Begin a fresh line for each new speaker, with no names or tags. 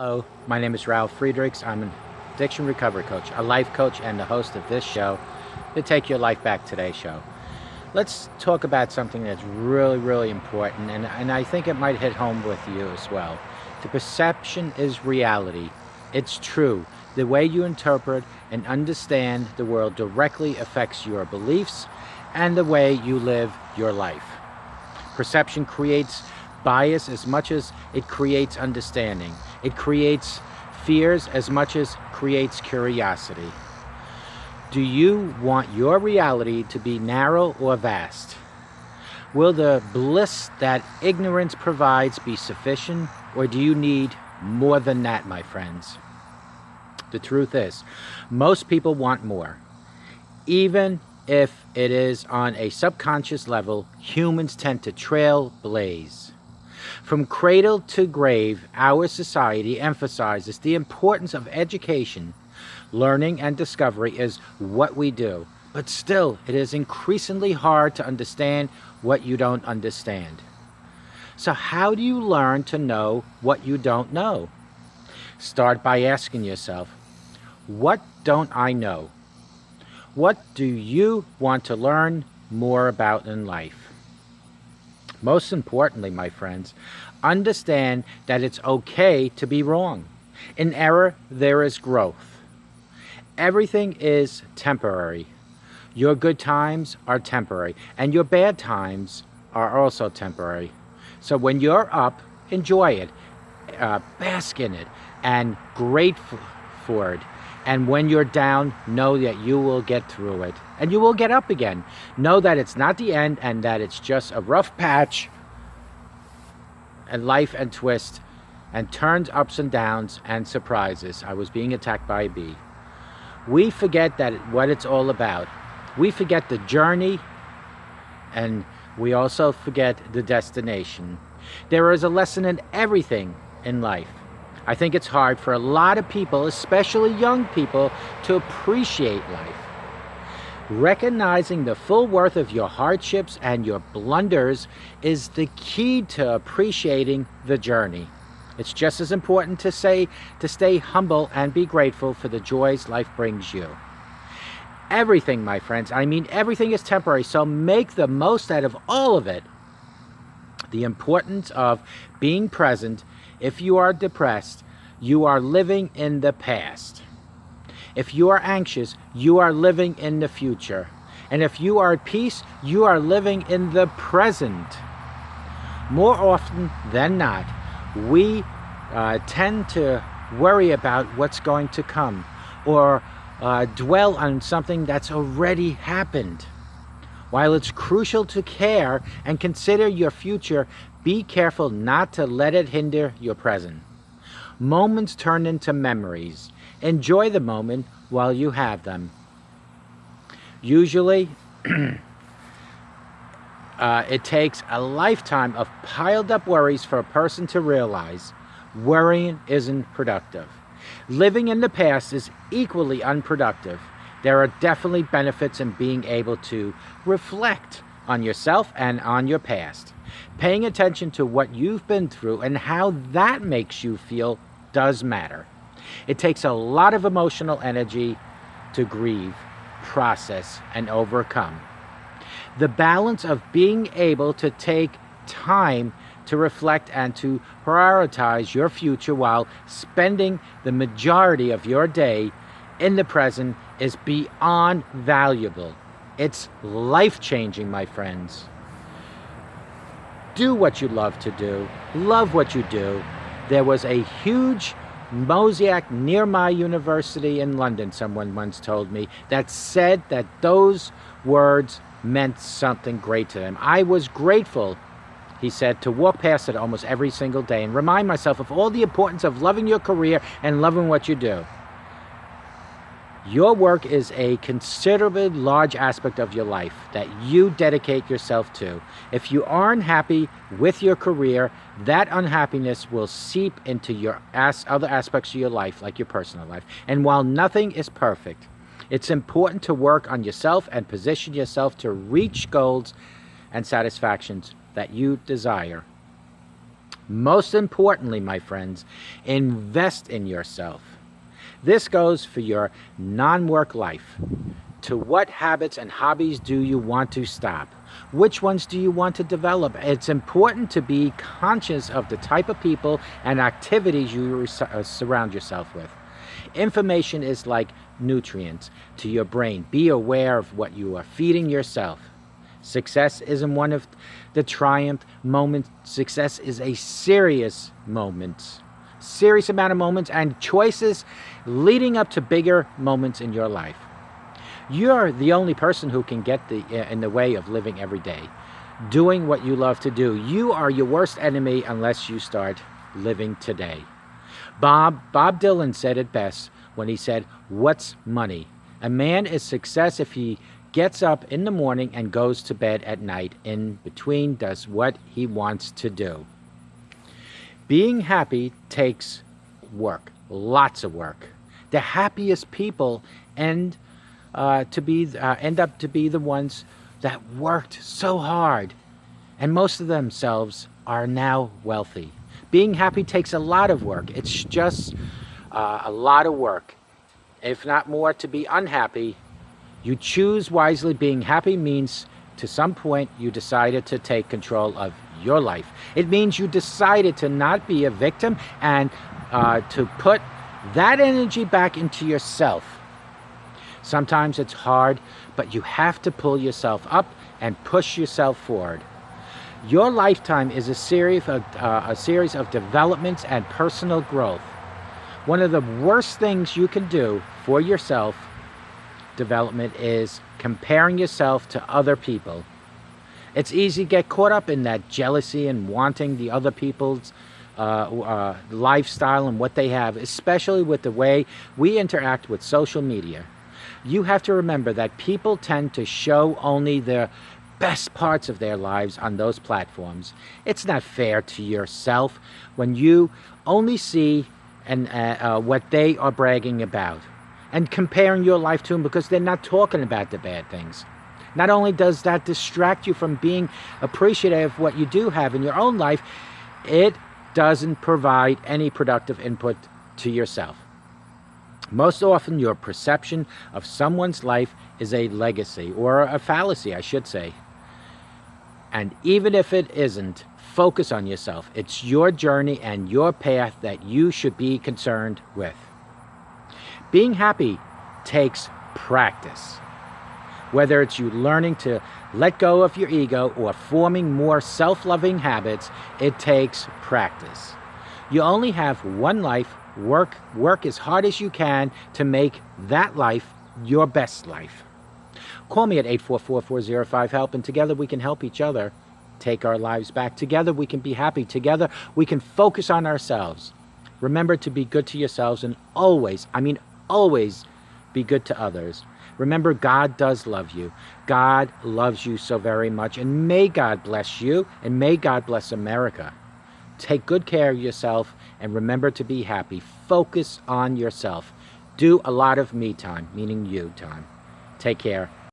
Hello, my name is Ralf Friedrichs. I'm an addiction recovery coach, a life coach, and the host of this show, the Take Your Life Back Today show. Let's talk about something that's really important, and I think it might hit home with you as well. The perception is reality. It's true. The way you interpret and understand the world directly affects your beliefs and the way you live your life. Perception creates bias as much as it creates understanding. It creates fears as much as creates curiosity. Do you want your reality to be narrow or vast? Will the bliss that ignorance provides be sufficient, or do you need more than that, my friends? The truth is, most people want more. Even if it is on a subconscious level, humans tend to trailblaze. From cradle to grave, our society emphasizes the importance of education. Learning and discovery is what we do, but still, it is increasingly hard to understand what you don't understand. So how do you learn to know what you don't know? Start by asking yourself, what don't I know? What do you want to learn more about in life? Most importantly, my friends, understand that it's okay to be wrong. In error, there is growth. Everything is temporary. Your good times are temporary, and your bad times are also temporary. So when you're up, enjoy it, bask in it, and grateful for it. And when you're down, know that you will get through it. And you will get up again. Know that it's not the end and that it's just a rough patch and life and twist and turns, ups and downs and surprises. I was being attacked by a bee. We forget that what it's all about. We forget the journey, and we also forget the destination. There is a lesson in everything in life. I think it's hard for a lot of people, especially young people, to appreciate life. Recognizing the full worth of your hardships and your blunders is the key to appreciating the journey. It's just as important to stay humble and be grateful for the joys life brings you. Everything, my friends, I mean everything is temporary, so make the most out of all of it. The importance of being present. If you are depressed, you are living in the past. If you are anxious, you are living in the future. And if you are at peace, you are living in the present. More often than not, we tend to worry about what's going to come or dwell on something that's already happened. While it's crucial to care and consider your future, be careful not to let it hinder your present. Moments turn into memories. Enjoy the moment while you have them. Usually, it takes a lifetime of piled up worries for a person to realize worrying isn't productive. Living in the past is equally unproductive. There are definitely benefits in being able to reflect on yourself and on your past. Paying attention to what you've been through and how that makes you feel does matter. It takes a lot of emotional energy to grieve, process, and overcome. The balance of being able to take time to reflect and to prioritize your future while spending the majority of your day in the present is beyond valuable. It's life-changing, my friends. Do what you love to do. Love what you do. There was a huge mosaic near my university in London, someone once told me, that said that those words meant something great to them. I was grateful, he said, to walk past it almost every single day and remind myself of all the importance of loving your career and loving what you do. Your work is a considerably large aspect of your life that you dedicate yourself to. If you aren't happy with your career, that unhappiness will seep into your other aspects of your life, like your personal life. And while nothing is perfect, it's important to work on yourself and position yourself to reach goals and satisfactions that you desire. Most importantly, my friends, invest in yourself. This goes for your non-work life. To what habits and hobbies do you want to stop? Which ones do you want to develop? It's important to be conscious of the type of people and activities you surround yourself with. Information is like nutrients to your brain. Be aware of what you are feeding yourself. Success isn't one of the triumph moments. Success is a serious amount of moments and choices leading up to bigger moments in your life. You're the only person who can get in the way of living every day, doing what you love to do. You are your worst enemy unless you start living today. Bob Dylan said it best when he said, "What's money? A man is success if he gets up in the morning and goes to bed at night. In between, does what he wants to do." Being happy takes work, lots of work. The happiest people end up to be the ones that worked so hard, and most of themselves are now wealthy. Being happy takes a lot of work. It's just a lot of work, if not more, to be unhappy. You choose wisely. Being happy means to some point you decided to take control of your life. It means you decided to not be a victim and to put that energy back into yourself. Sometimes it's hard, but you have to pull yourself up and push yourself forward. Your lifetime is a series of developments and personal growth. One of the worst things you can do for yourself development is comparing yourself to other people. It's easy to get caught up in that jealousy and wanting the other people's lifestyle and what they have, especially with the way we interact with social media. You have to remember that people tend to show only the best parts of their lives on those platforms. It's not fair to yourself when you only see what they are bragging about and comparing your life to them, because they're not talking about the bad things. Not only does that distract you from being appreciative of what you do have in your own life, it doesn't provide any productive input to yourself. Most often, your perception of someone's life is a legacy, or a fallacy, I should say. And even if it isn't, focus on yourself. It's your journey and your path that you should be concerned with. Being happy takes practice. Whether it's you learning to let go of your ego or forming more self-loving habits, it takes practice. You only have one life. Work as hard as you can to make that life your best life. Call me at 844-405-HELP, and together we can help each other take our lives back. Together we can be happy. Together we can focus on ourselves. Remember to be good to yourselves, and always be good to others. Remember, God does love you. God loves you so very much, and may God bless you, and may God bless America. Take good care of yourself, and remember to be happy. Focus on yourself. Do a lot of me time, meaning you time. Take care.